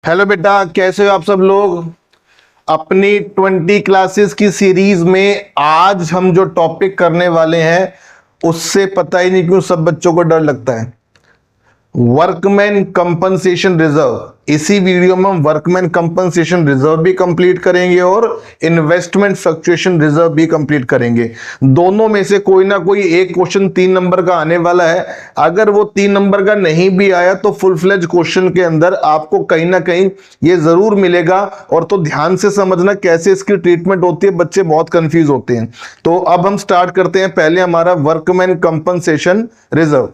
Hello बेटा, कैसे हो आप सब लोग। अपनी 20 क्लासेस की सीरीज में आज हम जो टॉपिक करने वाले हैं उससे पता ही नहीं क्यों सब बच्चों को डर लगता है। Workman compensation reserve. इसी वीडियो में हम वर्कमैन कंपनसेशन रिजर्व भी कंप्लीट करेंगे और इन्वेस्टमेंट फ्लक्चुएशन रिजर्व भी कंप्लीट करेंगे। दोनों में से कोई ना कोई एक क्वेश्चन 3 नंबर का आने वाला है। अगर वो 3 नंबर का नहीं भी आया तो फुल फ्लेज क्वेश्चन के अंदर आपको कहीं ना कहीं ये जरूर मिलेगा। और तो ध्यान से समझना कैसे इसकी ट्रीटमेंट होती है, बच्चे बहुत कंफ्यूज होते हैं। तो अब हम स्टार्ट करते हैं। पहले हमारा workman compensation reserve.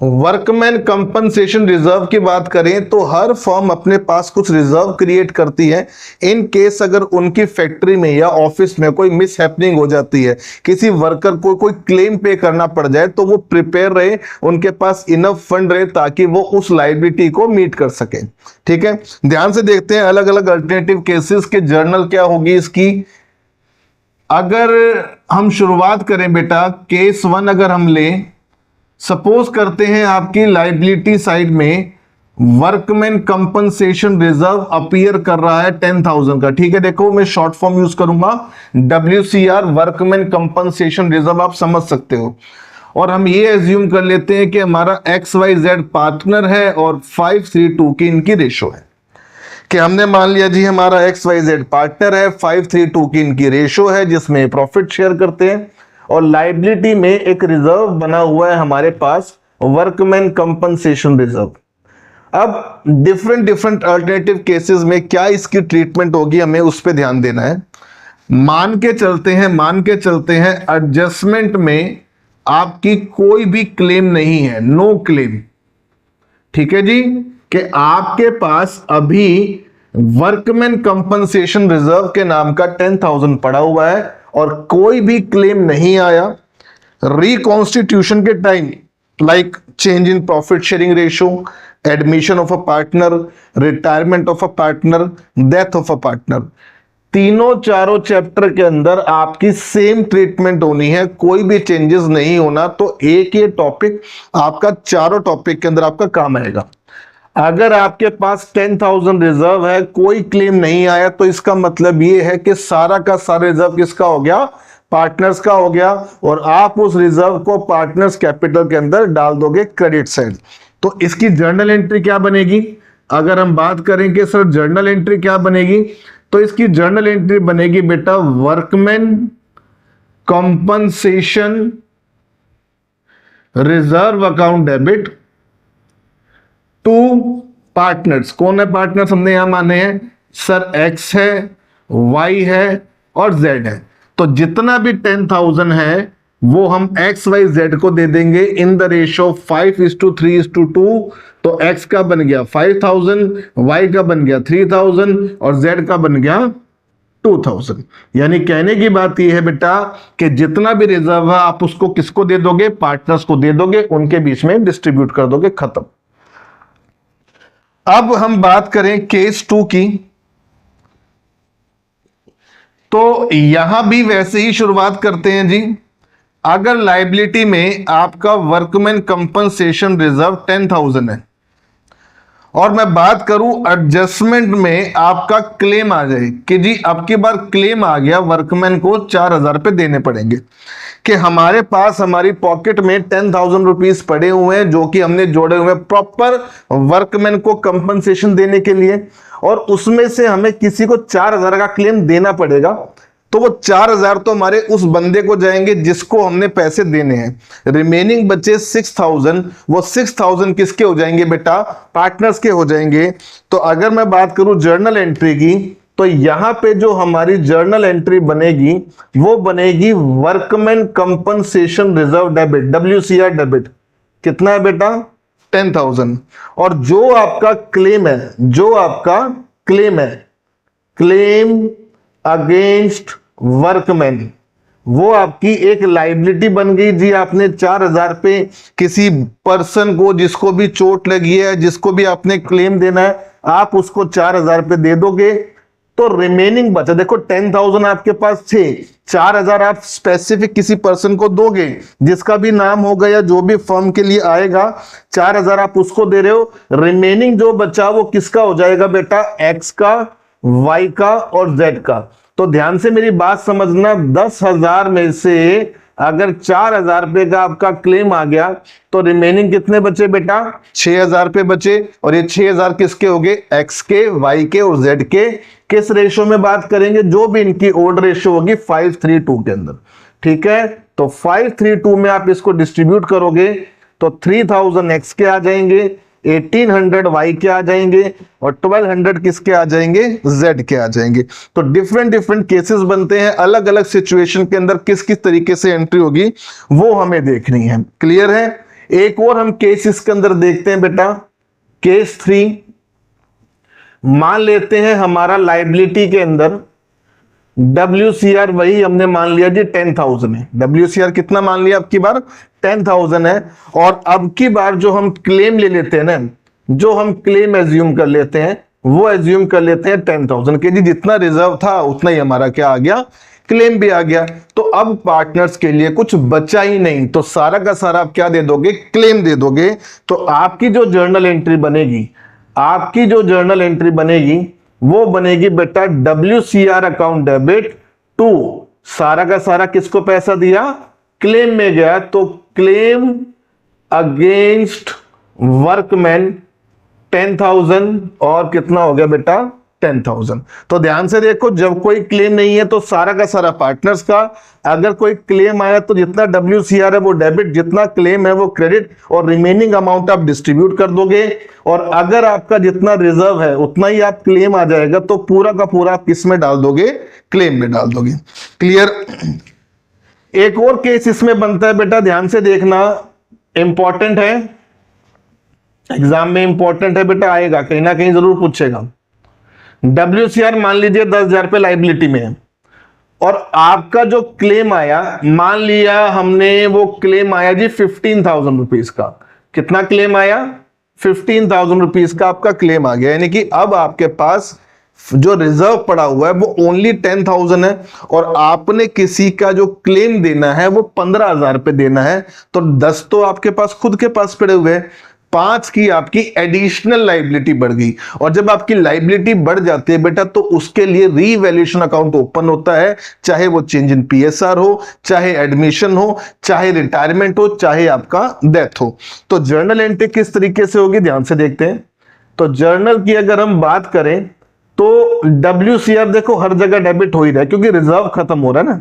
Workman compensation reserve की बात करें तो हर फर्म अपने पास कुछ रिजर्व क्रिएट करती है। इन केस अगर उनकी फैक्ट्री में या ऑफिस में कोई मिस हैपनिंग हो जाती है, किसी वर्कर को कोई क्लेम पे करना पड़ जाए, तो वो प्रिपेयर रहे, उनके पास इनफ फंड रहे ताकि वो उस लायबिलिटी को मीट कर सके। ठीक है, ध्यान से देखते हैं अलग अलग अल्टरनेटिव केसेस के जर्नल क्या होगी इसकी। अगर हम शुरुआत करें बेटा, केस 1 अगर हम लें, सपोज करते हैं आपकी लाइबिलिटी साइड में वर्कमैन कंपनसेशन रिजर्व अपीयर कर रहा है 10,000 का। ठीक है, देखो मैं शॉर्ट फॉर्म यूज करूंगा WCR, वर्कमैन कंपनसेशन रिजर्व, आप समझ सकते हो। और हम ये एज्यूम कर लेते हैं कि हमारा XYZ पार्टनर है और 532 की इनकी रेशो है। कि हमने मान लिया जी हमारा XYZ पार्टनर है, 532 की इनकी रेशो है जिसमें प्रॉफिट शेयर करते हैं, और लाइबिलिटी में एक रिजर्व बना हुआ है हमारे पास, वर्कमैन कंपनसेशन रिजर्व। अब डिफरेंट अल्टरनेटिव केसेस में क्या इसकी ट्रीटमेंट होगी, हमें उस पर ध्यान देना है। मान के चलते हैं एडजस्टमेंट में आपकी कोई भी क्लेम नहीं है, नो क्लेम। ठीक है जी, कि आपके पास अभी वर्कमैन कंपनसेशन रिजर्व के नाम का 10,000 पड़ा हुआ है और कोई भी क्लेम नहीं आया। रिकॉन्स्टिट्यूशन के time like change in profit sharing ratio, admission of a partner, retirement of a partner, death of a partner, तीनों चारों चैप्टर के अंदर आपकी सेम ट्रीटमेंट होनी है, कोई भी चेंजेस नहीं होना। तो एक ये टॉपिक आपका चारों टॉपिक के अंदर आपका काम आएगा। अगर आपके पास 10,000 रिजर्व है, कोई क्लेम नहीं आया, तो इसका मतलब ये है कि सारा का सारा रिजर्व किसका हो गया, पार्टनर्स का हो गया, और आप उस रिजर्व को पार्टनर्स कैपिटल के अंदर डाल दोगे क्रेडिट साइड। तो इसकी जर्नल एंट्री क्या बनेगी, अगर हम बात करें कि सर जर्नल एंट्री क्या बनेगी, तो इसकी जर्नल एंट्री बनेगी बेटा workman compensation reserve account debit to partners. कौन है पार्टनर्स, हमने यहां माने हैं सर X है, Y है और Z है। तो जितना भी 10,000 है वो हम XYZ को दे देंगे इन द रेशो 5:3:2। तो X का बन गया 5,000, Y का बन गया 3,000 और Z का बन गया 2,000। यानी कहने की बात यह है बेटा कि जितना भी रिजर्व है आप उसको किसको दे दोगे, पार्टनर्स को दे दोगे, उनके बीच में डिस्ट्रीब्यूट कर दोगे, खत्म। अब हम बात करें केस 2 की, तो यहां भी वैसे ही शुरुआत करते हैं जी। अगर लायबिलिटी में आपका वर्कमैन कंपनसेशन रिजर्व 10,000 है और मैं बात करूं एडजस्टमेंट में आपका क्लेम आ जाए कि जी अब की बार क्लेम आ गया, वर्कमैन को 4,000 रुपए देने पड़ेंगे, कि हमारे पास हमारी पॉकेट में 10,000 रुपीज पड़े हुए हैं जो कि हमने जोड़े हुए प्रॉपर वर्कमैन को कंपनसेशन देने के लिए, और उसमें से हमें किसी को 4,000 का क्लेम देना पड़ेगा। तो वो 4,000 तो हमारे उस बंदे को जाएंगे जिसको हमने पैसे देने हैं। रिमेनिंग बचे 6,000, वो 6,000 किसके हो जाएंगे बेटा, पार्टनर्स के हो जाएंगे। तो अगर मैं बात करूं जर्नल एंट्री की, तो यहां पे जो हमारी जर्नल एंट्री बनेगी वो बनेगी workman compensation reserve debit, WCR debit. कितना है बेटा, 10,000। और जो आपका क्लेम है, क्लेम अगेंस्ट वर्कमैन, वो आपकी एक लाइबिलिटी बन गई जी। आपने 4,000 पे किसी पर्सन को, जिसको भी चोट लगी है, जिसको भी आपने क्लेम देना है, आप उसको 4,000 पे दे दोगे। तो रिमेनिंग बचा, देखो 10,000 आपके पास थे, 4,000 आप स्पेसिफिक किसी पर्सन को दोगे जिसका भी नाम होगा या जो भी फर्म के लिए आएगा, 4,000 आप उसको दे रहे हो। रिमेनिंग जो बचा वो किसका हो जाएगा बेटा, एक्स का, वाई का और जेड का। तो ध्यान से मेरी बात समझना, 10,000 में से अगर 4,000 रुपए का आपका क्लेम आ गया तो रिमेनिंग कितने बचे बेटा, 6,000 रुपए बचे। और ये 6,000 किसके हो गए, एक्स के, वाई के और जेड के। किस रेशो में बात करेंगे, जो भी इनकी ओड रेशो होगी 5:3:2 के अंदर, ठीक है। तो 5:3:2 में आप इसको डिस्ट्रीब्यूट करोगे तो 3,000 एक्स के आ जाएंगे, 1,800 वाई के आ जाएंगे और 1,200 किसके आ जाएंगे, जेड के आ जाएंगे। तो डिफरेंट डिफरेंट केसेस बनते हैं, अलग अलग सिचुएशन के अंदर किस किस तरीके से एंट्री होगी वो हमें देखनी है। क्लियर है। एक और हम केस इसके अंदर देखते हैं बेटा, केस 3। मान लेते हैं हमारा लाइबिलिटी के अंदर WCR वही हमने मान लिया जी 10,000 है। WCR कितना मान लिया, अब की बार 10,000 है। और अब की बार जो हम क्लेम ले लेते हैं ना, जो हम क्लेम एज्यूम कर लेते हैं वो एज्यूम कर लेते हैं 10,000 के जी, जितना रिजर्व था उतना ही हमारा क्या आ गया, क्लेम भी आ गया। तो अब पार्टनर्स के लिए कुछ बचा ही नहीं, तो सारा का सारा आप क्या दे दोगे, क्लेम दे दोगे। तो आपकी जो जर्नल एंट्री बनेगी, आपकी जो जर्नल एंट्री बनेगी वो बनेगी बेटा WCR अकाउंट डेबिट टू, सारा का सारा किसको पैसा दिया, क्लेम में गया, तो क्लेम अगेंस्ट वर्कमैन 10,000 और कितना हो गया बेटा 10,000। तो ध्यान से देखो, जब कोई क्लेम नहीं है तो सारा का सारा पार्टनर्स का, अगर कोई क्लेम आया तो जितना WCR है वो डेबिट, जितना क्लेम है वो क्रेडिट, और रिमेनिंग अमाउंट आप डिस्ट्रीब्यूट कर दोगे। और अगर आपका जितना रिजर्व है उतना ही आप क्लेम आ जाएगा तो पूरा का पूरा आप किस में डाल दोगे, क्लेम में डाल दोगे। क्लियर। एक और केस इसमें बनता है बेटा, ध्यान से देखना, इंपॉर्टेंट है, एग्जाम में इंपॉर्टेंट है बेटा, आएगा कहीं ना कहीं जरूर पूछेगा। WCR मान लीजिए 10,000 पे लाइबिलिटी में है और आपका जो क्लेम आया, मान लिया हमने वो क्लेम आया जी 15,000 रुपीज का। कितना क्लेम आया, 15,000 रुपीज का आपका क्लेम आ गया, यानी कि अब आपके पास जो रिजर्व पड़ा हुआ है वो ओनली 10,000 है और आपने किसी का जो क्लेम देना है वो 15,000 पे देना है। तो 10 तो आपके पास खुद के पास पड़े हुए हैं, 5 की आपकी एडिशनल लाइबिलिटी बढ़ गई। और जब आपकी लाइबिलिटी बढ़ जाती है बेटा तो उसके लिए रीवैल्यूएशन अकाउंट ओपन होता है, चाहे वो चेंज इन PSR हो, चाहे एडमिशन हो, चाहे रिटायरमेंट हो, चाहे आपका डेथ हो। तो जर्नल एंट्री किस तरीके से होगी, ध्यान से देखते हैं। तो जर्नल की अगर हम बात करें तो WCR देखो हर जगह डेबिट हो ही रहा है क्योंकि रिजर्व खत्म हो रहा है ना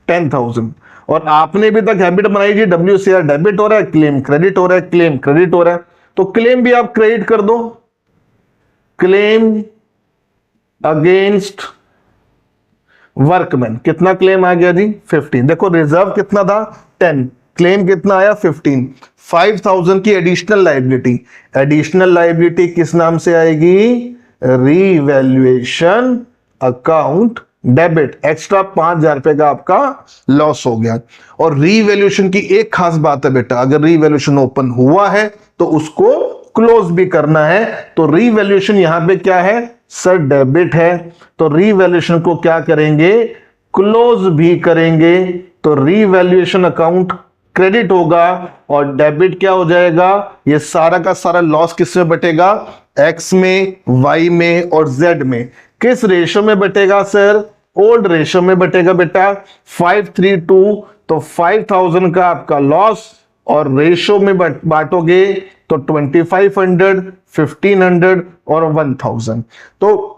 10,000, और आपने भी तक हैबिट बनाई जी WCR डेबिट हो रहा है, क्लेम क्रेडिट हो रहा है, क्लेम क्रेडिट हो रहा है, तो क्लेम भी आप क्रेडिट कर दो। क्लेम अगेंस्ट वर्कमैन, कितना क्लेम आ गया जी 15। देखो रिजर्व कितना था 10, क्लेम कितना आया 15, 5,000 की एडिशनल लाइबिलिटी। एडिशनल लाइबिलिटी किस नाम से आएगी, रीवैल्यूएशन अकाउंट डेबिट। एक्स्ट्रा 5,000 रुपए का आपका लॉस हो गया। और रीवैल्यूएशन की एक खास बात है बेटा, अगर रीवैल्यूएशन ओपन हुआ है तो उसको क्लोज भी करना है। तो रीवैल्यूएशन यहां पे क्या है सर, डेबिट है, तो रीवैल्यूएशन को क्या करेंगे, क्लोज भी करेंगे। तो रीवैल्यूएशन अकाउंट क्रेडिट होगा और डेबिट क्या हो जाएगा, ये सारा का सारा लॉस किस में बटेगा, एक्स में, वाई में और जेड में। किस रेशो में बटेगा सर, ओल्ड रेशो में बटेगा बेटा 5:3:2। तो 5,000 का आपका लॉस और रेशो में बांटोगे तो 2,500, 1,500 और 1,000। तो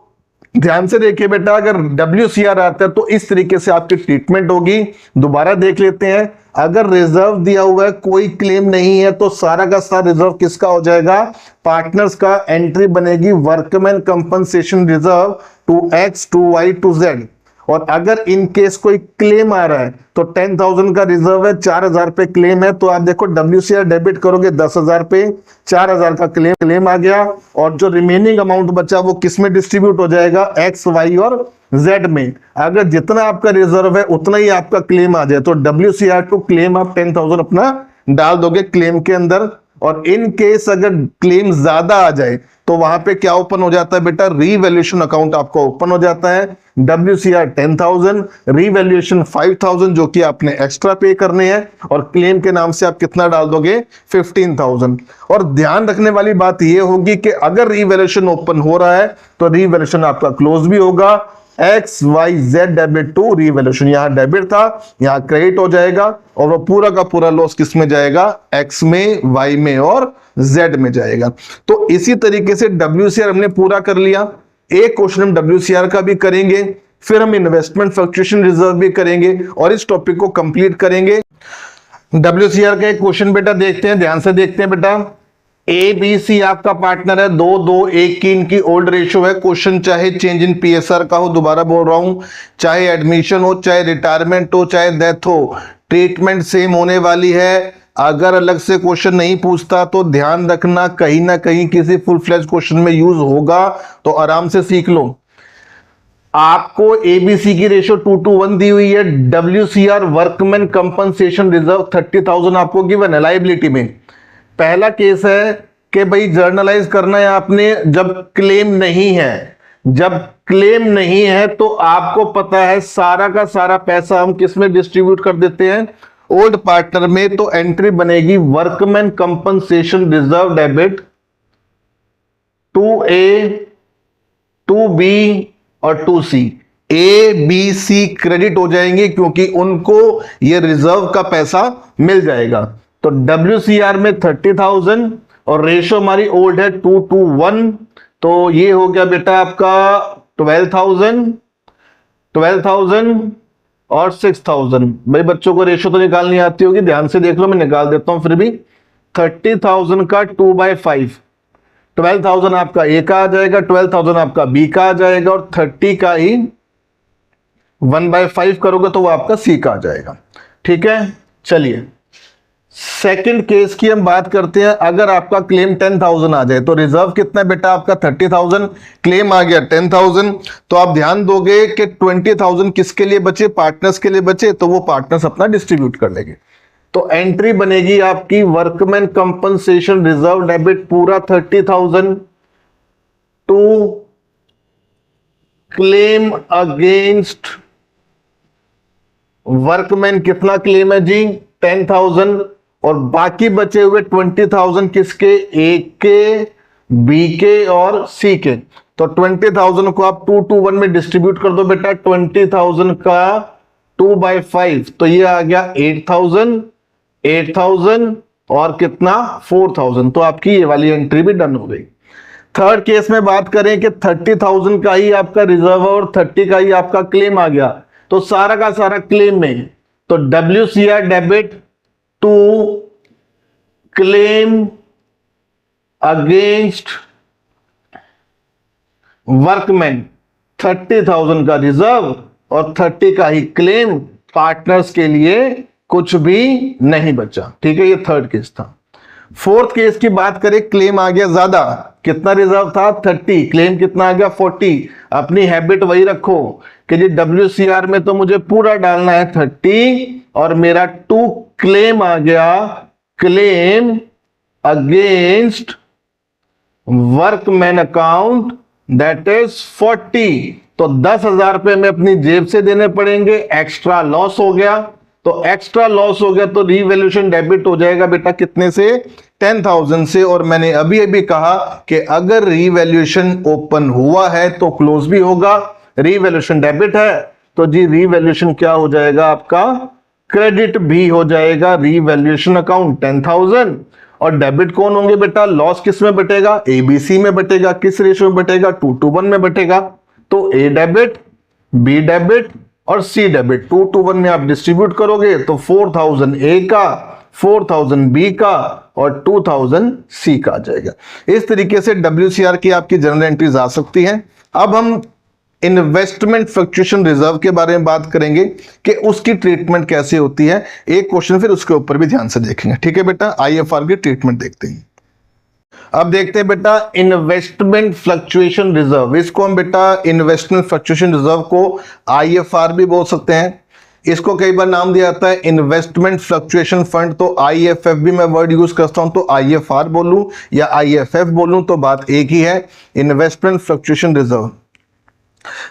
ध्यान से देखिए बेटा, अगर WCR आता है तो इस तरीके से आपकी ट्रीटमेंट होगी। दोबारा देख लेते हैं, अगर रिजर्व दिया हुआ है, कोई क्लेम नहीं है, तो सारा का सारा रिजर्व किसका हो जाएगा, पार्टनर्स का। एंट्री बनेगी workman compensation reserve to X, to Y, to Z. और अगर इन केस कोई क्लेम आ रहा है तो 10,000 का रिजर्व है, 4,000 पे क्लेम है, तो आप देखो WCR डेबिट करोगे 10,000 पे, 4,000 का क्लेम आ गया और जो रिमेनिंग अमाउंट बचा वो किस में डिस्ट्रीब्यूट हो जाएगा, एक्स, वाई और जेड में। अगर जितना आपका रिजर्व है उतना ही आपका क्लेम आ जाए तो WCR टू क्लेम आप 10,000 अपना डाल दोगे क्लेम के अंदर और इन केस अगर क्लेम ज्यादा आ जाए तो वहां पे क्या ओपन हो जाता है बेटा, रीवैल्यूएशन अकाउंट आपका ओपन हो जाता है। WCR 10,000, रीवैल्यूएशन 5,000 जो कि आपने एक्स्ट्रा पे करने हैं, और क्लेम के नाम से आप कितना डाल दोगे, 15,000। और ध्यान रखने वाली बात यह होगी कि अगर रीवैल्यूएशन ओपन हो रहा है तो रीवैल्यूएशन आपका क्लोज भी होगा। XYZ डेबिट टू रीवैल्यूएशन, यहां डेबिट था, यहां क्रेडिट हो जाएगा, और वो पूरा का पूरा लॉस किस में जाएगा, X में, Y में और Z में जाएगा। तो इसी तरीके से WCR हमने पूरा कर लिया। एक क्वेश्चन हम WCR का भी करेंगे, फिर हम इन्वेस्टमेंट फ्लक्चुएशन रिजर्व भी करेंगे और इस टॉपिक को कंप्लीट करेंगे। WCR का एक क्वेश्चन बेटा देखते हैं, ध्यान से देखते हैं बेटा। ABC आपका पार्टनर है, 2-2-1 की इनकी ओल्ड रेशियो है। क्वेश्चन चाहे चेंज इन PSR का हो, दोबारा बोल रहा हूं, चाहे एडमिशन हो, चाहे रिटायरमेंट हो, चाहे डेथ हो, ट्रीटमेंट सेम होने वाली है। अगर अलग से क्वेश्चन नहीं पूछता तो ध्यान रखना कहीं ना कहीं किसी फुल फ्लेज क्वेश्चन में यूज होगा, तो आराम से सीख लो। आपको ABC की रेशियो 2:1 दी हुई है। WCR वर्कमैन कंपनसेशन रिजर्व 30,000 आपको गिवन है लायबिलिटी में। पहला केस है कि भाई जर्नलाइज करना है आपने जब क्लेम नहीं है। जब क्लेम नहीं है तो आपको पता है सारा का सारा पैसा हम किस में डिस्ट्रीब्यूट कर देते हैं, ओल्ड पार्टनर में। तो एंट्री बनेगी workman compensation reserve debit 2A, 2B और 2C। ABC क्रेडिट हो जाएंगे क्योंकि उनको ये रिजर्व का पैसा मिल जाएगा। तो WCR में 30,000 और रेशो हमारी ओल्ड है 2:1, तो ये हो गया बेटा आपका 12,000 और 6,000। भाई बच्चों को रेशो तो निकालनी आती होगी, ध्यान से देख लो, मैं निकाल देता हूं फिर भी। 30,000 का 2/5, 12,000 आपका A का आ जाएगा, 12,000 आपका B का आ जाएगा, और 30 का ही 1/5 करोगे तो वो आपका C का आ जाएगा। ठीक है, चलिए सेकंड केस की हम बात करते हैं। अगर आपका क्लेम 10,000 आ जाए तो रिजर्व कितना है बेटा आपका 30,000, क्लेम आ गया 10,000, तो आप ध्यान दोगे कि 20,000 किसके लिए बचे, पार्टनर्स के लिए बचे, तो वो पार्टनर्स अपना डिस्ट्रीब्यूट कर लेंगे। तो एंट्री बनेगी आपकी वर्कमैन कंपनसेशन रिजर्व डेबिट पूरा 30,000 टू क्लेम अगेंस्ट वर्कमैन। कितना क्लेम है जी, 10,000, और बाकी बचे हुए 20,000 किसके, A के, B के और C के। तो 20,000 को आप 2:1 में डिस्ट्रीब्यूट कर दो बेटा। 20,000 का 2/5, तो ये आ गया 8,000 और कितना 4,000। तो आपकी ये वाली एंट्री भी डन हो गई। थर्ड केस में बात करें कि 30,000 का ही आपका रिजर्व और 30 का ही आपका क्लेम आ गया, तो सारा का सारा क्लेम में। तो WCR debit to claim against workman, 30,000 का रिजर्व और 30 का ही क्लेम, पार्टनर्स के लिए कुछ भी नहीं बचा। ठीक है, ये थर्ड केस था। फोर्थ केस की बात करें, क्लेम आ गया ज्यादा, कितना रिजर्व था 30, क्लेम कितना आ गया 40। अपनी हैबिट वही रखो कि जी WCR में तो मुझे पूरा डालना है 30, और मेरा 2 क्लेम आ गया, claim against workman account that is 40। तो 10,000 रुपए में अपनी जेब से देने पड़ेंगे, एक्स्ट्रा लॉस हो गया। तो एक्स्ट्रा लॉस हो गया तो रीवैल्यूएशन डेबिट हो जाएगा बेटा कितने से, 10,000 से। और मैंने अभी अभी कहा कि अगर रीवैल्यूएशन ओपन हुआ है तो क्लोज भी होगा। रीवैल्यूएशन डेबिट है तो जी रीवैल्यूएशन क्या हो जाएगा आपका, क्रेडिट भी हो जाएगा। रीवैल्यूएशन अकाउंट 10,000 और डेबिट कौन होंगे बेटा, लॉस किस में बटेगा, ABC में बटेगा। किस रेशियो में बटेगा, 2:1 में बटेगा। तो A डेबिट, B डेबिट और C डेबिट 2:1 में आप डिस्ट्रीब्यूट करोगे तो 4,000 A का, 4,000 B का और 2,000 C का आ जाएगा। इस तरीके से WCR की आपकी जनरल एंट्रीज आ सकती हैं। अब हम इन्वेस्टमेंट फ्लक्चुएशन रिजर्व के बारे में बात करेंगे कि उसकी ट्रीटमेंट कैसे होती है। एक क्वेश्चन फिर उसके ऊपर भी ध्यान से देखेंगे। ठीक है बेटा, IFR की ट्रीटमेंट देखते हैं। अब देखते हैं बेटा इन्वेस्टमेंट फ्लक्चुएशन रिजर्व। इसको हम बेटा इन्वेस्टमेंट फ्लक्चुएशन रिजर्व को IFR भी बोल सकते हैं। इसको कई बार नाम दिया जाता है इन्वेस्टमेंट फ्लक्चुएशन फंड, तो आईएफएफ भी मैं वर्ड यूज करता हूं, तो आईएफआर बोलूं या आईएफएफ बोलूं तो बात एक ही है, इन्वेस्टमेंट फ्लक्चुएशन रिजर्व।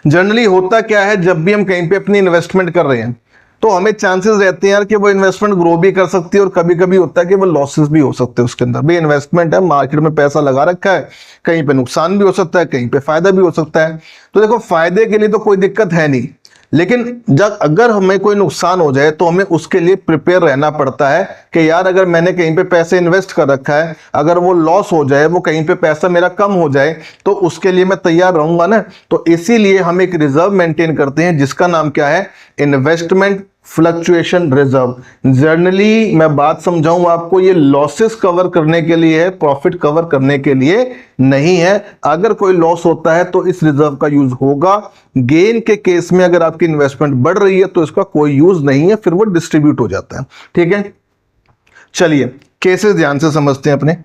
जनरली होता क्या है, जब भी हम कहीं पे अपनी इन्वेस्टमेंट कर रहे हैं तो हमें चांसेस रहते हैं यार कि वो इन्वेस्टमेंट ग्रो भी कर सकती है और कभी कभी होता है कि वो लॉसेस भी हो सकते हैं उसके अंदर। भाई इन्वेस्टमेंट है, मार्केट में पैसा लगा रखा है, कहीं पे नुकसान भी हो सकता है, कहीं पे फायदा भी हो सकता है। तो देखो फायदे के लिए तो कोई दिक्कत है नहीं, लेकिन जब अगर हमें कोई नुकसान हो जाए तो हमें उसके लिए प्रिपेयर रहना पड़ता है कि यार अगर मैंने कहीं पे पैसे इन्वेस्ट कर रखा है, अगर वो लॉस हो जाए, वो कहीं पे पैसा मेरा कम हो जाए, तो उसके लिए मैं तैयार रहूंगा ना। तो इसीलिए हम एक रिजर्व मेंटेन करते हैं जिसका नाम क्या है, इन्वेस्टमेंट फ्लक्चुएशन रिजर्व। जनरली मैं बात समझाऊं आपको, ये लॉसेस कवर करने के लिए है, प्रॉफिट कवर करने के लिए नहीं है। अगर कोई लॉस होता है तो इस रिजर्व का यूज होगा। गेन के केस में अगर आपकी इन्वेस्टमेंट बढ़ रही है तो इसका कोई यूज नहीं है, फिर वो डिस्ट्रीब्यूट हो जाता है। ठीक है, चलिए केसेस ध्यान से समझते हैं अपने।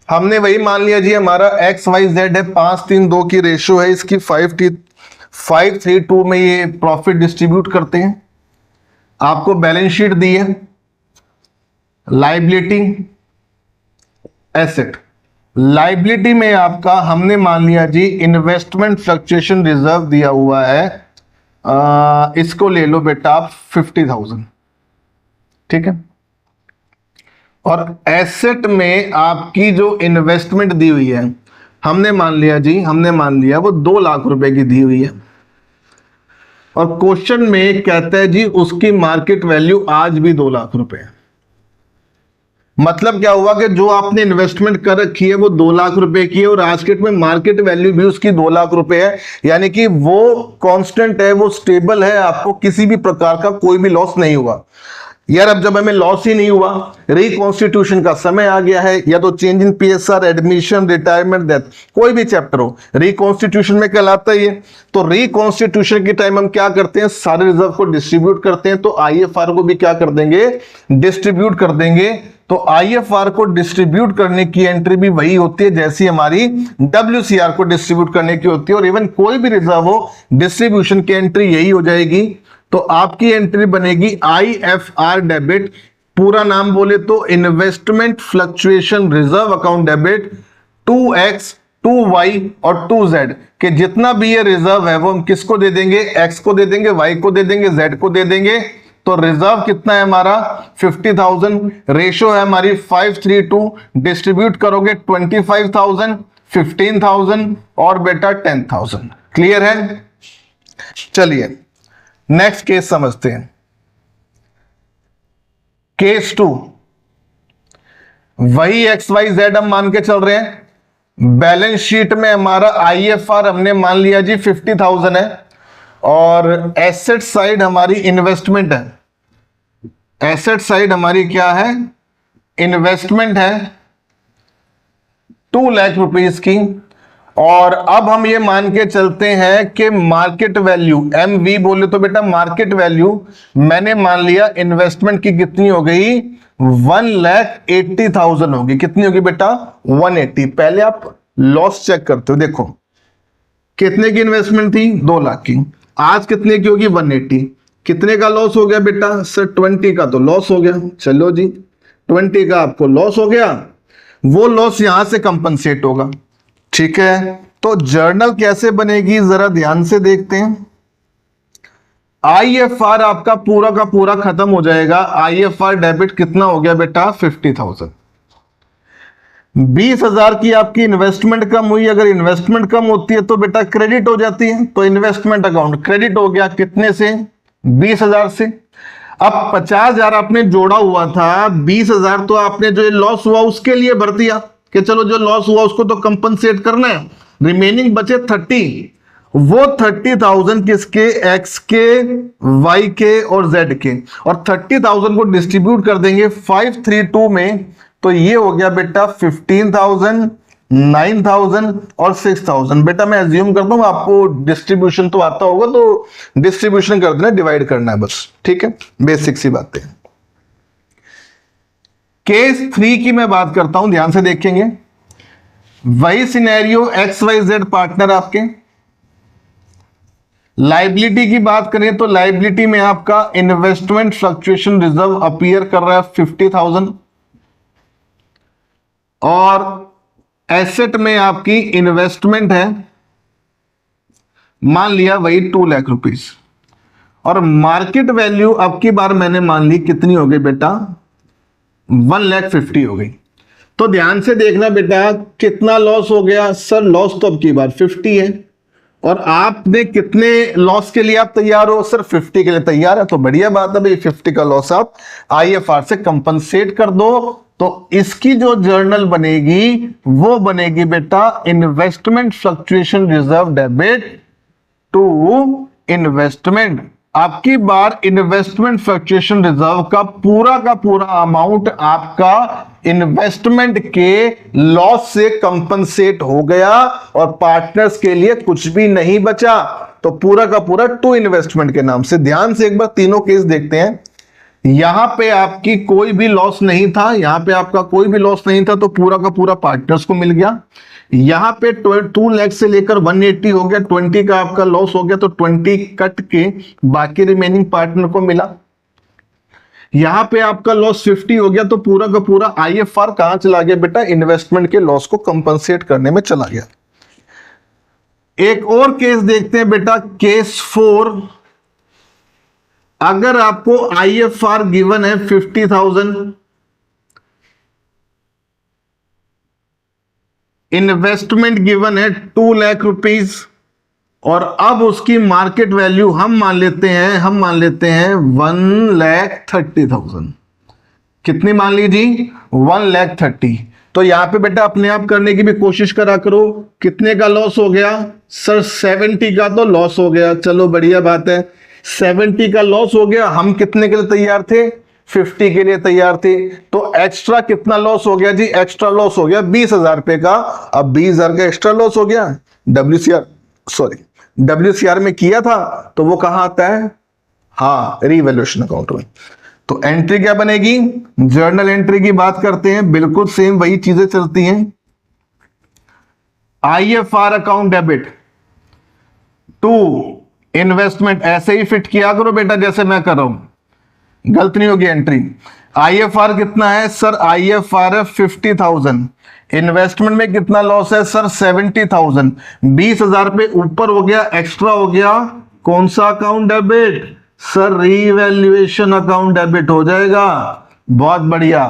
हमने वही मान लिया जी, हमारा XYZ है, 5-3-2 की रेशियो है, इसकी 5-3-2 में ये प्रॉफिट डिस्ट्रीब्यूट करते हैं। आपको बैलेंस शीट दी है, लाइबिलिटी, एसेट। लाइबिलिटी में आपका हमने मान लिया जी इन्वेस्टमेंट फ्लक्चुएशन रिजर्व दिया हुआ है, इसको ले लो बेटा आप 50,000। ठीक है, और एसेट में आपकी जो इन्वेस्टमेंट दी हुई है, हमने मान लिया वो 2 लाख रुपए की दी हुई है, और क्वेश्चन में कहता है जी उसकी मार्केट वैल्यू आज भी 2 लाख रुपए है। मतलब क्या हुआ कि जो आपने इन्वेस्टमेंट कर रखी है वो 2 लाख रुपए की है और आज के डेट में मार्केट वैल्यू भी उसकी 2 लाख रुपए है, यानी कि वो कांस्टेंट है, वो स्टेबल है, आपको किसी भी प्रकार का कोई भी लॉस नहीं हुआ। यार अब जब हमें लॉस ही नहीं हुआ, रिकॉन्स्टिट्यूशन का समय आ गया है, या तो change in PSR, admission, retirement, death, कोई भी चैप्टर हो, रिकॉन्स्टिट्यूशन में कहलाता ही है। तो रिकॉन्स्टिट्यूशन के टाइम हम क्या करते हैं, सारे रिजर्व को डिस्ट्रीब्यूट करते हैं, तो आईएफआर को भी क्या कर देंगे, डिस्ट्रीब्यूट कर देंगे। तो आईएफआर को डिस्ट्रीब्यूट करने की एंट्री भी वही होती है जैसी हमारी डब्ल्यूसीआर को डिस्ट्रीब्यूट करने की होती है, और इवन कोई भी रिजर्व हो डिस्ट्रीब्यूशन की एंट्री यही हो जाएगी। तो आपकी एंट्री बनेगी आईएफआर डेबिट, पूरा नाम बोले तो investment fluctuation reserve account debit 2x 2y और 2z, के जितना भी ये रिजर्व है वो हम किसको दे देंगे, x को दे देंगे, y को दे देंगे, z को दे देंगे। तो रिजर्व कितना है हमारा 50,000, रेशियो है हमारी 5-3-2, डिस्ट्रीब्यूट करोगे 25,000, 15,000 और बेटा 10,000। क्लियर है? चलिए नेक्स्ट केस समझते हैं। केस 2, वही XYZ हम मान के चल रहे हैं। बैलेंस शीट में हमारा आईएफआर हमने मान लिया जी 50,000 है, और एसेट साइड हमारी इन्वेस्टमेंट है। एसेट साइड हमारी क्या है, इन्वेस्टमेंट है 2 लाख रुपीस की। और अब हम ये मान के चलते हैं कि मार्केट वैल्यू, MV बोले तो बेटा मार्केट वैल्यू मैंने मान लिया इन्वेस्टमेंट की कितनी हो गई, 1,80,000 होगी। कितनी होगी बेटा, 180। पहले आप लॉस चेक करते हो, देखो कितने की इन्वेस्टमेंट थी, 2 लाख की, आज कितने की होगी, 180। कितने का लॉस हो गया बेटा, सर 20 का तो लॉस हो गया। चलो जी 20 का आपको लॉस हो गया, वो लॉस यहां से कंपनसेट होगा। ठीक है, तो जर्नल कैसे बनेगी जरा ध्यान से देखते हैं। आईएफआर आपका पूरा का पूरा खत्म हो जाएगा। आईएफआर डेबिट कितना हो गया बेटा, 50,000। 20,000 की आपकी इन्वेस्टमेंट कम हुई, अगर इन्वेस्टमेंट कम होती है तो बेटा क्रेडिट हो जाती है, तो इन्वेस्टमेंट अकाउंट क्रेडिट हो गया, कितने से, 20,000 से। अब 50,000 आपने जोड़ा हुआ था, 20,000 तो आपने जो लॉस हुआ उसके लिए भर दिया कि चलो जो लॉस हुआ उसको तो कंपनसेट करना है, रिमेनिंग बचे 30। वो 30,000 किसके, एक्स के, वाई के और जेड के, और 30,000 को डिस्ट्रीब्यूट कर देंगे 5-3-2 में। तो ये हो गया बेटा 15,000, 9,000 और 6,000। बेटा मैं एज्यूम करता हूं आपको डिस्ट्रीब्यूशन तो आता होगा, तो डिस्ट्रीब्यूशन कर देना, डिवाइड करना है बस। ठीक है, बेसिक सी बातें। केस 3 की मैं बात करता हूं, ध्यान से देखेंगे। वही सिनेरियो, XYZ पार्टनर आपके, लाइबिलिटी की बात करें तो लाइबिलिटी में आपका इन्वेस्टमेंट फ्लक्चुएशन रिजर्व अपीयर कर रहा है 50,000 और एसेट में आपकी इन्वेस्टमेंट है मान लिया वही 2 लाख रुपीस और मार्केट वैल्यू अब की बार मैंने मान ली कितनी हो गई बेटा 1,50,000 हो गई। तो ध्यान से देखना बेटा कितना लॉस हो गया सर, लॉस तो अब की बार 50 है और आपने कितने लॉस के लिए आप तैयार हो सर 50 के लिए तैयार है, तो बढ़िया बात है भाई 50 का लॉस आप आईएफआर से कंपनसेट कर दो। तो इसकी जो जर्नल बनेगी वो बनेगी बेटा investment fluctuation reserve debit to investment. आपकी बार इन्वेस्टमेंट फ्लक्चुएशन रिजर्व का पूरा अमाउंट आपका इन्वेस्टमेंट के लॉस से कंपनसेट हो गया और पार्टनर्स के लिए कुछ भी नहीं बचा, तो पूरा का पूरा टू इन्वेस्टमेंट के नाम से। ध्यान से एक बार तीनों केस देखते हैं। यहां पे आपकी कोई भी लॉस नहीं था, यहां पे आपका कोई भी लॉस नहीं था, तो पूरा का पूरा पार्टनर्स को मिल गया। यहां पे 2 लाख से लेकर 180 हो गया, 20 का आपका लॉस हो गया, तो 20 कट के बाकी रिमेनिंग पार्टनर को मिला। यहां पे आपका लॉस 50 हो गया, तो पूरा का पूरा आईएफआर कहां चला गया बेटा, इन्वेस्टमेंट के लॉस को कंपनसेट करने में चला गया। एक और केस देखते हैं बेटा, केस 4। अगर आपको आईएफआर गिवन है 50,000, इन्वेस्टमेंट गिवन है 2 लाख रुपीस और अब उसकी मार्केट वैल्यू हम मान लेते हैं 1,30,000। कितनी मान ली जी 1,30,000। तो यहां पे बेटा अपने आप करने की भी कोशिश करा करो। कितने का लॉस हो गया सर 70 का तो लॉस हो गया, चलो बढ़िया बात है 70 का लॉस हो गया। हम कितने के लिए तैयार थे 50 के लिए तैयार थे, तो एक्स्ट्रा कितना लॉस हो गया जी, एक्स्ट्रा लॉस हो गया 20,000 रुपए का। अब 20,000 का एक्स्ट्रा लॉस हो गया, WCR में किया था तो वो कहां आता है, हाँ रीवैल्यूएशन अकाउंट में। तो एंट्री क्या बनेगी, जर्नल एंट्री की बात करते हैं, बिल्कुल सेम वही चीजें चलती हैं। IFR account debit to investment, ऐसे ही फिट किया करो बेटा जैसे मैं कर रहा हूं, गलत नहीं होगी एंट्री। आईएफआर कितना है सर, आईएफआर है 50,000, इन्वेस्टमेंट में कितना लॉस है सर 70,000, 20,000 पे ऊपर हो गया, एक्स्ट्रा हो गया, कौन सा account debit sir, revaluation account debit हो जाएगा। बहुत बढ़िया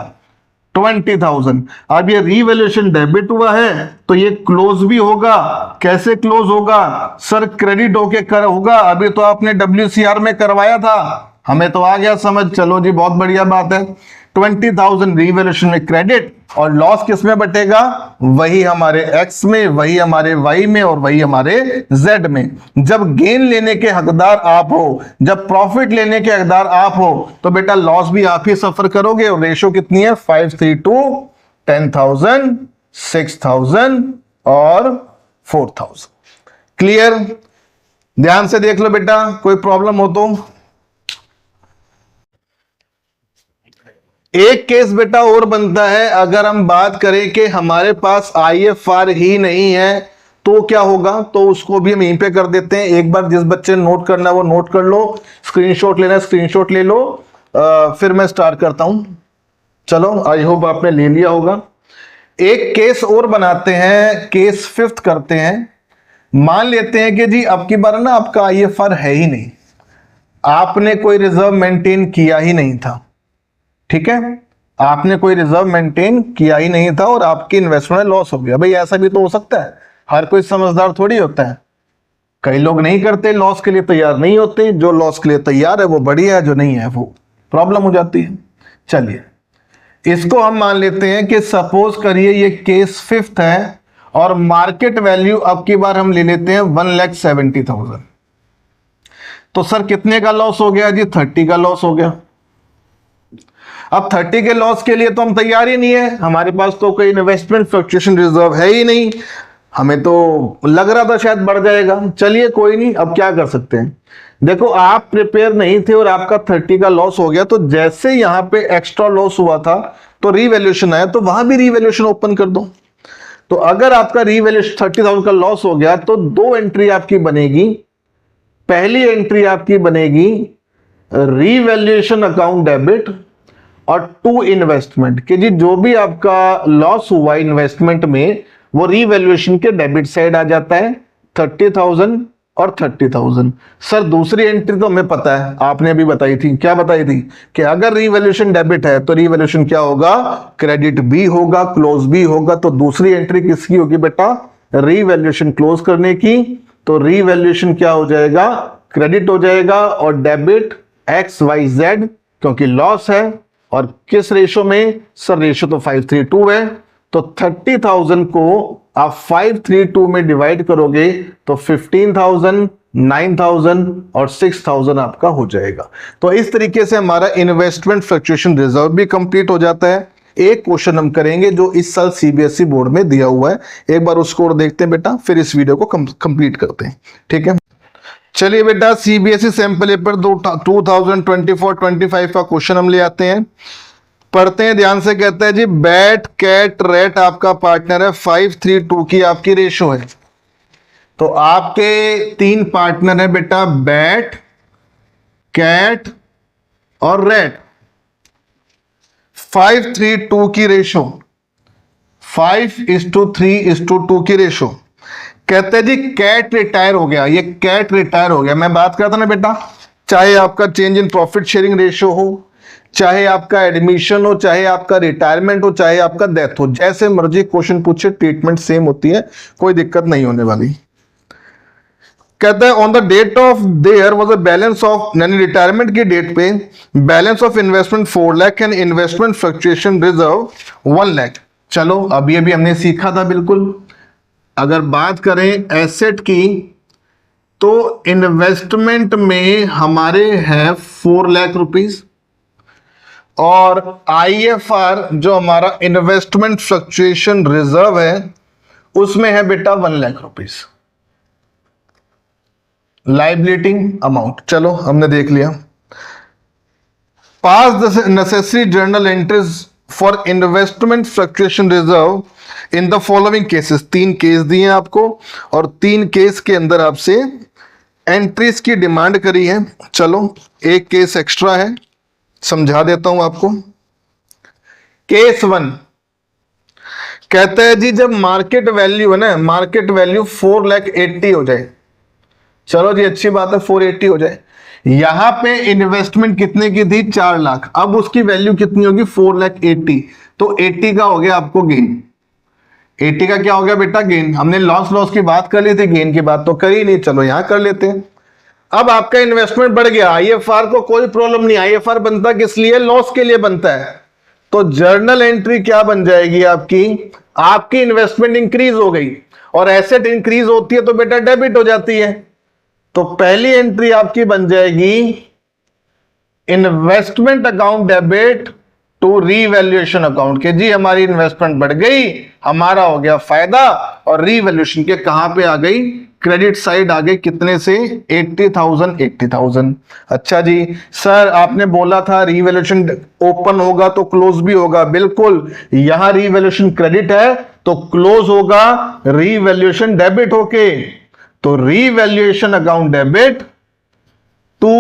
20,000। अब ये रीवैल्यूएशन डेबिट हुआ है तो ये क्लोज भी होगा। कैसे क्लोज होगा सर, क्रेडिट होके कर होगा। अभी तो आपने WCR में करवाया था, हमें तो आ गया समझ, चलो जी बहुत बढ़िया बात है। 20,000 रीवैल्यूएशन में क्रेडिट और लॉस किस में बटेगा, वही हमारे एक्स में, वही हमारे वाई में और वही हमारे जेड में। जब गेन लेने के हकदार आप हो, जब प्रॉफिट लेने के हकदार आप हो, तो बेटा लॉस भी आप ही सफर करोगे। और रेशो कितनी है 5:3 10,000 6,000 और 4,000। क्लियर, ध्यान से देख लो बेटा, कोई प्रॉब्लम हो तो। एक केस बेटा और बनता है, अगर हम बात करें कि हमारे पास आईएफआर ही नहीं है तो क्या होगा, तो उसको भी हम यहीं पे कर देते हैं। एक बार जिस बच्चे ने नोट करना है वो नोट कर लो, स्क्रीनशॉट लेना है स्क्रीनशॉट ले लो, फिर मैं स्टार्ट करता हूं। चलो आई होप आपने ले लिया होगा। एक केस और बनाते हैं, केस 5 करते हैं। मान लेते हैं कि जी अब की बार ना आपका आईएफआर है ही नहीं, आपने कोई रिजर्व मेंटेन किया ही नहीं था, ठीक है, आपने कोई रिजर्व मेंटेन किया ही नहीं था और आपकी इन्वेस्टमेंट लॉस हो गया। भाई ऐसा भी तो हो सकता है, हर कोई समझदार थोड़ी होता है, कई लोग नहीं करते, लॉस के लिए तैयार नहीं होते। जो लॉस के लिए तैयार है वो बढ़िया है, जो नहीं है वो प्रॉब्लम हो जाती है। चलिए इसको हम मान लेते हैं कि सपोज करिए ये केस 5 है और मार्केट वैल्यू अब की बार हम ले लेते हैं 1,70,000। तो सर कितने का लॉस हो गया जी, 30 का लॉस हो गया। अब 30 के लॉस के लिए तो हम तैयार ही नहीं है, हमारे पास तो कोई इन्वेस्टमेंट फ्लक्चुएशन रिजर्व है ही नहीं, हमें तो लग रहा था शायद बढ़ जाएगा। चलिए कोई नहीं, अब क्या कर सकते हैं, देखो आप प्रिपेयर नहीं थे और आपका 30 का लॉस हो गया, तो जैसे यहां पे एक्स्ट्रा लॉस हुआ था तो रीवैल्यूएशन आया, तो वहां भी रीवैल्यूएशन ओपन कर दो। तो अगर आपका रीवैल्यूएशन 30,000 का लॉस हो गया तो 2 एंट्री आपकी बनेगी, पहली एंट्री आपकी बनेगी रीवैल्यूएशन अकाउंट डेबिट और टू इन्वेस्टमेंट कि जी जो भी आपका लॉस हुआ इन्वेस्टमेंट में वो रीवैल्यूएशन के डेबिट साइड आ जाता है 30,000 और 30,000। सर दूसरी एंट्री तो हमें पता है, आपने अभी बताई थी, क्या बताई थी कि अगर रीवैल्यूएशन डेबिट है तो रीवैल्यूएशन क्या होगा, क्रेडिट भी होगा, क्लोज भी होगा। तो दूसरी एंट्री किसकी होगी बेटा, रीवैल्यूएशन क्लोज करने की। तो रीवैल्यूएशन क्या हो जाएगा, क्रेडिट हो जाएगा और डेबिट XYZ क्योंकि लॉस है। और किस रेशो में, सर रेशो तो 5:3:2 है। तो 30,000 को आप 5:3:2 में डिवाइड करोगे तो 15,000, 9,000 और 6,000 आपका हो जाएगा। तो इस तरीके से हमारा इन्वेस्टमेंट फ्लक्चुएशन रिजर्व भी कंप्लीट हो जाता है। एक क्वेश्चन हम करेंगे जो इस साल सीबीएसई बोर्ड में दिया हुआ है, एक बार उसको और देखते हैं बेटा, फिर इस वीडियो को कंप्लीट करते हैं, ठीक है। चलिए बेटा सीबीएसई सैंपल पेपर 2024-25 का क्वेश्चन हम ले आते हैं, पढ़ते हैं ध्यान से। कहता है जी बैट कैट रेट आपका पार्टनर है, 5:3:2 की आपकी रेशो है। तो आपके 3 पार्टनर है बेटा, बैट कैट और रेट। 5:3:2 की रेशो, 5:3:2 की रेशो। कहते हैं जी कैट रिटायर हो गया, ये कैट रिटायर हो गया। मैं बात करता ना बेटा, चाहे आपका change in profit sharing ratio हो, चाहे आपका एडमिशन हो, चाहे आपका रिटायरमेंट हो, चाहे आपका डेथ हो, जैसे मर्जी क्वेश्चन पूछे ट्रीटमेंट सेम होती है, कोई दिक्कत नहीं होने वाली। कहता है on the date of there was a balance of, यानी रिटायरमेंट की डेट पे balance of investment 4 lakh and investment fluctuation reserve 1 lakh. चलो अभी अभी हमने सीखा था बिल्कुल। अगर बात करें एसेट की तो इन्वेस्टमेंट में हमारे हैं 4 लाख रुपीस और आईएफआर जो हमारा इन्वेस्टमेंट फ्लक्चुएशन रिजर्व है उसमें है बेटा 1 लाख रुपीस लाइबिलिटी अमाउंट। चलो हमने देख लिया। Pass the necessary journal entries for investment fluctuation reserve in the following cases. 3 case दिए आपको और 3 केस के अंदर आपसे एंट्रीज की डिमांड करी है। चलो एक केस एक्स्ट्रा है, समझा देता हूं आपको। केस 1 कहता है जी जब मार्केट वैल्यू है ना, मार्केट वैल्यू 4,80,000 हो जाए, चलो जी अच्छी बात है 480 हो जाए। यहां पे इन्वेस्टमेंट कितने की थी, 4 लाख, अब उसकी वैल्यू कितनी होगी 4,80,000। तो 80 का हो गया आपको गेन। 80 का क्या हो गया बेटा, गेन। हमने लॉस की बात कर ली थी, गेन की बात तो करी नहीं, चलो यहां कर लेते हैं। अब आपका इन्वेस्टमेंट बढ़ गया, आईएफआर को कोई प्रॉब्लम नहीं, आईएफआर बनता किस लिए, लॉस के लिए बनता है। तो जर्नल एंट्री क्या बन जाएगी आपकी, आपकी इन्वेस्टमेंट इंक्रीज हो गई और एसेट इंक्रीज होती है तो बेटा डेबिट हो जाती है। तो पहली एंट्री आपकी बन जाएगी investment account debit to revaluation account के जी हमारी इन्वेस्टमेंट बढ़ गई, हमारा हो गया फायदा, और रीवैल्यूएशन के कहां पे आ गई, क्रेडिट साइड आ गई, कितने से 80,000। अच्छा जी सर आपने बोला था रीवैल्यूएशन ओपन होगा तो क्लोज भी होगा, बिल्कुल। यहां रीवैल्यूएशन क्रेडिट है तो क्लोज होगा रीवैल्यूएशन डेबिट होके। तो revaluation account debit to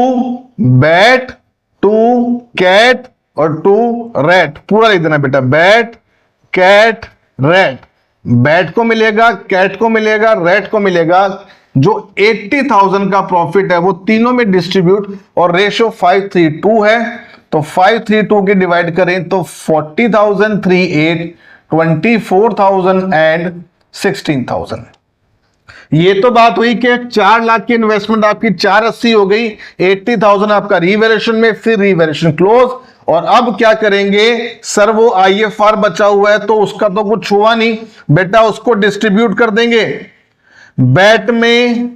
Bat to Cat और टू रेट, पूरा लिख देना बेटा, बैट कैट रेट। बैट को मिलेगा, कैट को मिलेगा, रेट को मिलेगा। जो 80,000 का प्रॉफिट है वो तीनों में डिस्ट्रीब्यूट, और रेशो 5:3:2 है। तो 5:3:2 की डिवाइड करें तो 40,000, 38, 24,000 एंड 16,000। ये तो बात हुई कि 4 लाख की इन्वेस्टमेंट आपकी 480 हो गई, 80,000 आपका रीवैल्यूएशन में, फिर रीवैल्यूएशन क्लोज। और अब क्या करेंगे सर, वो आईएफआर बचा हुआ है तो उसका तो कुछ हुआ नहीं बेटा, उसको डिस्ट्रीब्यूट कर देंगे बैट में,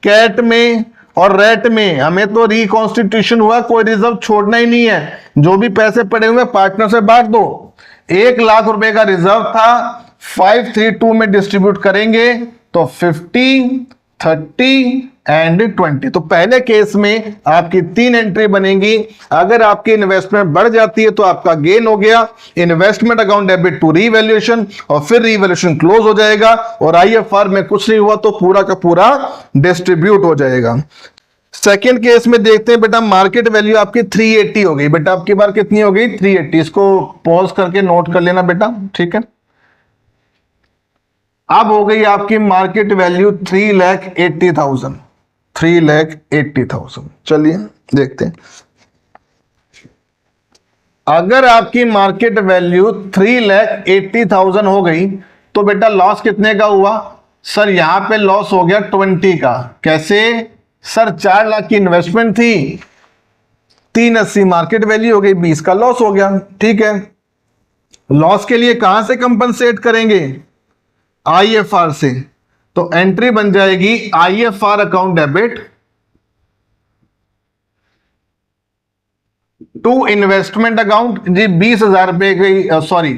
कैट में और रेट में। हमें तो रिकॉन्स्टिट्यूशन हुआ, कोई रिजर्व छोड़ना ही नहीं है, जो भी पैसे पड़े हुए पार्टनर से बांट दो। 1 लाख रुपए का रिजर्व था, 5:3:2 में डिस्ट्रीब्यूट करेंगे तो 50, 30 एंड 20। तो पहले केस में आपकी 3 एंट्री बनेगी। अगर आपकी इन्वेस्टमेंट बढ़ जाती है तो आपका गेन हो गया, investment account debit to revaluation, और फिर रीवैल्यूएशन क्लोज हो जाएगा और आईएफआर में कुछ नहीं हुआ तो पूरा का पूरा डिस्ट्रीब्यूट हो जाएगा। सेकेंड केस में देखते हैं बेटा, मार्केट वैल्यू आपकी 380 हो गई। बेटा आपकी बार कितनी हो गई? 380। इसको पॉज करके नोट कर लेना बेटा, ठीक है। अब हो गई आपकी मार्केट वैल्यू 3,80,000, 3,80,000। चलिए देखते हैं, अगर आपकी मार्केट वैल्यू 3,80,000 हो गई तो बेटा लॉस कितने का हुआ? सर यहां पे लॉस हो गया 20 का। कैसे? सर 4 लाख की इन्वेस्टमेंट थी, 380 मार्केट वैल्यू हो गई, 20 का लॉस हो गया। ठीक है, लॉस के लिए कहां से कंपनसेट करेंगे? आईएफआर से। तो एंट्री बन जाएगी IFR account debit to investment account. जी 20,000 रुपए की, सॉरी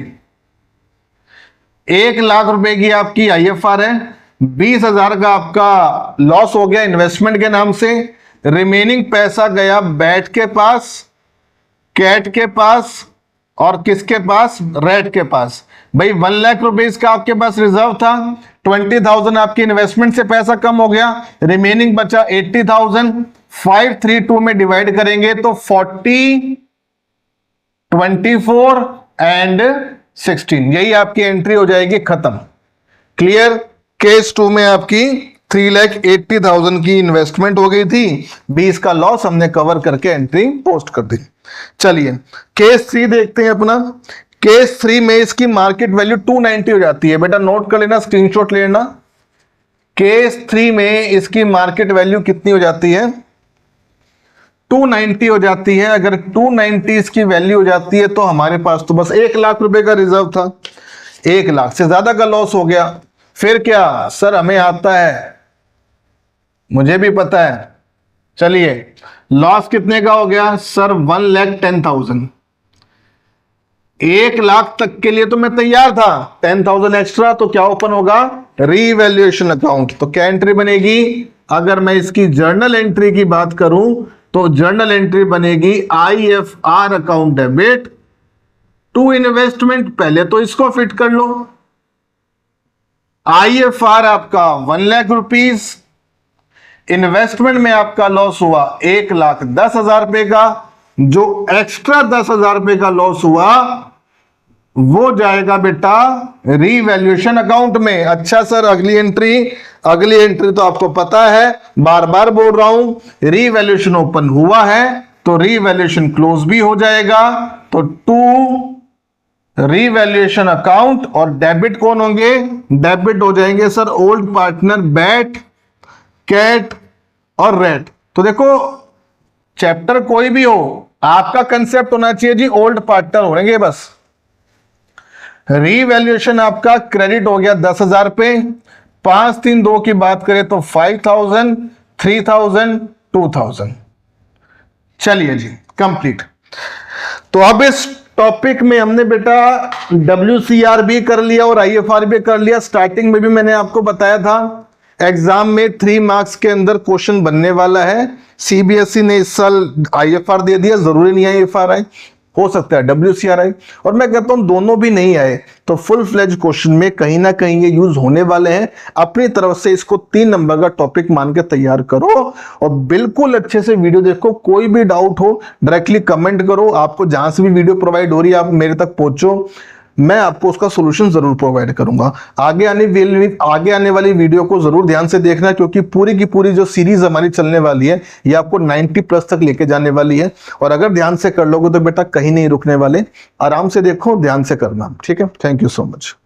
1 लाख रुपए की आपकी आईएफआर है, 20,000 का आपका लॉस हो गया इन्वेस्टमेंट के नाम से। रिमेनिंग पैसा गया बैट के पास, कैट के पास और किसके पास? रेड के पास। भाई 1 लाख रुपीस का आपके पास रिजर्व था, 20,000 आपकी इन्वेस्टमेंट से पैसा कम हो गया, रिमेनिंग बचा 80,000। 532 में डिवाइड करेंगे तो 40, 24 एंड 16, यही आपकी एंट्री हो जाएगी खत्म। क्लियर? केस 2 में आपकी 3,80,000 की इन्वेस्टमेंट हो गई थी, 20 का लॉस हमने कवर करके एंट्री पोस्ट कर दी। चलिए केस 3 देखते हैं अपना। केस 3 में इसकी मार्केट वैल्यू 290 हो जाती है। बेटा नोट कर लेना, स्क्रीनशॉट लेना। केस 3 में इसकी मार्केट वैल्यू कितनी हो जाती है? 290 हो जाती है। अगर 290 इसकी वैल्यू हो जाती है तो हमारे पास तो बस 1 लाख रुपए का रिजर्व था, 1 लाख से ज्यादा का लॉस हो गया। फिर क्या? सर हमें आता है, मुझे भी पता है। चलिए लॉस कितने का हो गया? सर 1,10,000। 1 लाख तक के लिए तो मैं तैयार था, 10,000 एक्स्ट्रा, तो क्या ओपन होगा? Revaluation account. तो क्या एंट्री बनेगी? अगर मैं इसकी जर्नल एंट्री की बात करूं तो जर्नल एंट्री बनेगी IFR account debit to investment. पहले तो इसको फिट कर लो। आईएफआर आपका 1 लाख रुपीस, इन्वेस्टमेंट में आपका लॉस हुआ 1,10,000 रुपए का। जो एक्स्ट्रा 10,000 रुपए का लॉस हुआ वो जाएगा बेटा रीवैल्यूएशन अकाउंट में। अच्छा सर अगली एंट्री तो आपको पता है, बार बार बोल रहा हूं, रीवैल्यूएशन ओपन हुआ है तो रीवैल्यूएशन क्लोज भी हो जाएगा। तो टू रीवैल्यूएशन अकाउंट और डेबिट कौन होंगे? डेबिट हो जाएंगे sir old partner Bat, Cat और रेड। तो देखो चैप्टर कोई भी हो, आपका कंसेप्ट होना चाहिए जी ओल्ड पार्टनर होंगे बस। रीवैल्यूएशन आपका क्रेडिट हो गया 10,000 पे, 5, 3, 2 की बात करें तो 5,000, 3,000, 2,000। चलिए जी कंप्लीट। तो अब इस टॉपिक में हमने बेटा WCR भी कर लिया और IFR भी कर लिया। स्टार्टिंग में भी मैंने आपको बताया था एग्जाम में 3 मार्क्स के अंदर क्वेश्चन बनने वाला है। CBSE ने इस साल IFR दे दिया, जरूरी नहीं है IFR आए, हो सकता है WCR आए। और मैं कहता हूं दोनों भी नहीं आए तो फुल फ्लेज क्वेश्चन में कहीं ना कहीं ये यूज होने वाले हैं। अपनी तरफ से इसको 3 नंबर का टॉपिक मान के तैयार करो और बिल्कुल अच्छे से वीडियो देखो। कोई भी डाउट हो डायरेक्टली कमेंट करो, आपको जहां से भी वीडियो प्रोवाइड हो रही है आप मेरे तक पहुंचो, मैं आपको उसका सॉल्यूशन जरूर प्रोवाइड करूंगा। आगे आने वाली वीडियो को जरूर ध्यान से देखना क्योंकि पूरी की पूरी जो सीरीज हमारी चलने वाली है ये आपको 90+ तक लेके जाने वाली है। और अगर ध्यान से कर लोगे तो बेटा कहीं नहीं रुकने वाले। आराम से देखो, ध्यान से करना, ठीक है। Thank you so much.